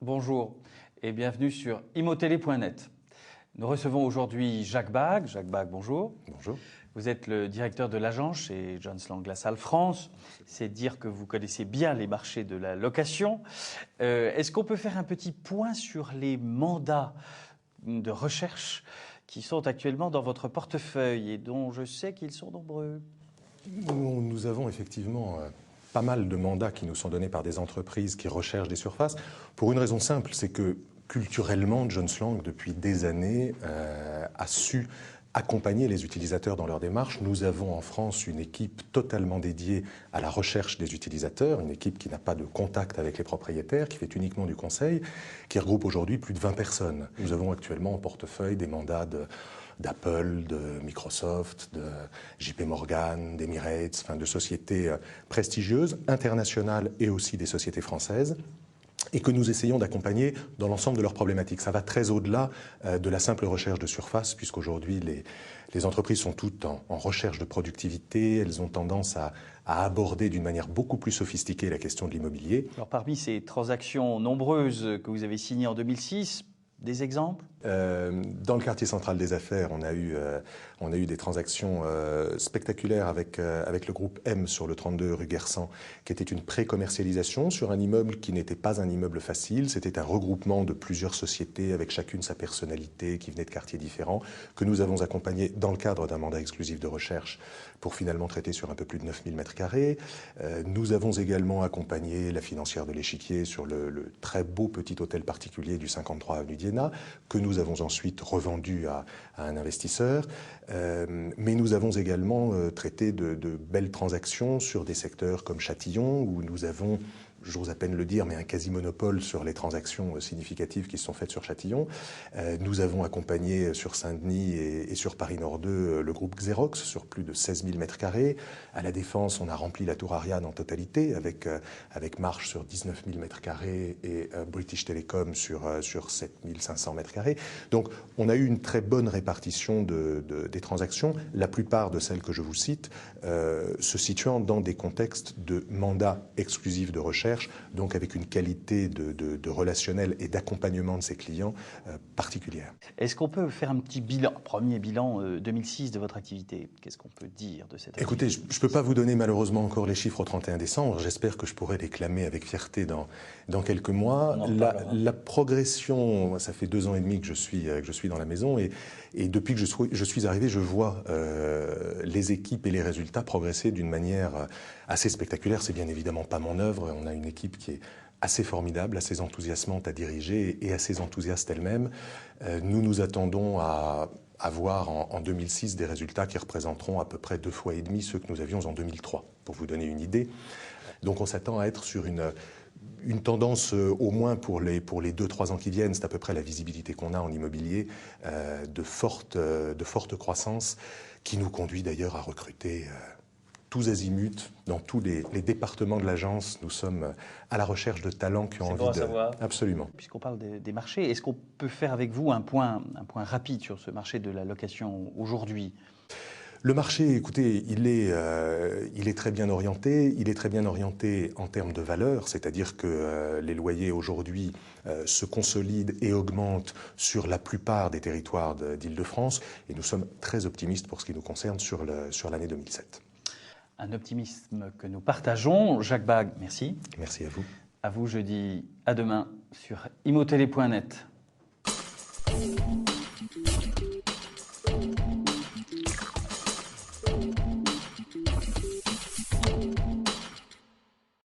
Bonjour et bienvenue sur imotélé.net. Nous recevons aujourd'hui Jacques Bag. Jacques Bag, bonjour. Bonjour. Vous êtes le directeur de l'agence chez Jones Lang LaSalle France. C'est dire que vous connaissez bien les marchés de la location. Est-ce qu'on peut faire un petit point sur les mandats de recherche qui sont actuellement dans votre portefeuille et dont je sais qu'ils sont nombreux? Nous avons effectivement pas mal de mandats qui nous sont donnés par des entreprises qui recherchent des surfaces, pour une raison simple, c'est que culturellement, Jones Lang, depuis des années, a su accompagner les utilisateurs dans leur démarche. Nous avons en France une équipe totalement dédiée à la recherche des utilisateurs, une équipe qui n'a pas de contact avec les propriétaires, qui fait uniquement du conseil, qui regroupe aujourd'hui plus de 20 personnes. Nous avons actuellement en portefeuille des mandats d'Apple, de Microsoft, de JP Morgan, d'Emirates, enfin de sociétés prestigieuses, internationales et aussi des sociétés françaises, et que nous essayons d'accompagner dans l'ensemble de leurs problématiques. Ça va très au-delà de la simple recherche de surface, puisqu'aujourd'hui les entreprises sont toutes en recherche de productivité, elles ont tendance à aborder d'une manière beaucoup plus sophistiquée la question de l'immobilier. Alors parmi ces transactions nombreuses que vous avez signées en 2006, des exemples? Dans le quartier central des affaires, on a eu des transactions spectaculaires avec le groupe M sur le 32 rue Guersan, qui était une pré-commercialisation sur un immeuble qui n'était pas un immeuble facile. C'était un regroupement de plusieurs sociétés avec chacune sa personnalité, qui venaient de quartiers différents, que nous avons accompagné dans le cadre d'un mandat exclusif de recherche pour finalement traiter sur un peu plus de 9000 m². Nous avons également accompagné la financière de l'Échiquier sur le très beau petit hôtel particulier du 53 avenue d'Iéna, que nous avons ensuite revendu à un investisseur. Mais nous avons également traité de belles transactions sur des secteurs comme Châtillon, où nous avons, j'ose à peine le dire, mais un quasi-monopole sur les transactions significatives qui se sont faites sur Châtillon. Nous avons accompagné sur Saint-Denis et sur Paris-Nord 2 le groupe Xerox sur plus de 16 000 m². À la Défense, on a rempli la tour Ariane en totalité avec Marche sur 19 000 m² et British Telecom sur 7 500 m². Donc on a eu une très bonne répartition des transactions, la plupart de celles que je vous cite se situant dans des contextes de mandats exclusifs de recherche, donc avec une qualité de relationnel et d'accompagnement de ses clients particulière. Est-ce qu'on peut faire un petit bilan, premier bilan 2006 de votre activité? Qu'est-ce qu'on peut dire de cette activité? Écoutez, je ne peux pas vous donner malheureusement encore les chiffres au 31 décembre. J'espère que je pourrai les clamer avec fierté dans quelques mois. La progression, ça fait 2 ans et demi que je suis dans la maison et depuis que je suis arrivé, je vois les équipes et les résultats progresser d'une manière assez spectaculaire. C'est bien évidemment pas mon œuvre. On a une équipe qui est assez formidable, assez enthousiasmante à diriger et assez enthousiaste elle-même. Nous nous attendons à avoir en 2006 des résultats qui représenteront à peu près 2,5 fois ceux que nous avions en 2003, pour vous donner une idée. Donc on s'attend à être sur une tendance au moins pour les 2-3 ans qui viennent, c'est à peu près la visibilité qu'on a en immobilier, de forte croissance, qui nous conduit d'ailleurs à recruter tous azimuts, dans tous les départements de l'agence. Nous sommes à la recherche de talents qui ont envie de... C'est bon à savoir. Absolument. Puisqu'on parle des marchés, est-ce qu'on peut faire avec vous un point rapide sur ce marché de la location aujourd'hui? Le marché, écoutez, il est très bien orienté. Il est très bien orienté en termes de valeur, c'est-à-dire que les loyers aujourd'hui se consolident et augmentent sur la plupart des territoires d'Île-de-France. Et nous sommes très optimistes pour ce qui nous concerne sur l'année 2007. Un optimisme que nous partageons. Jacques Bag, merci. Merci à vous. À vous, je dis à demain sur imotélé.net.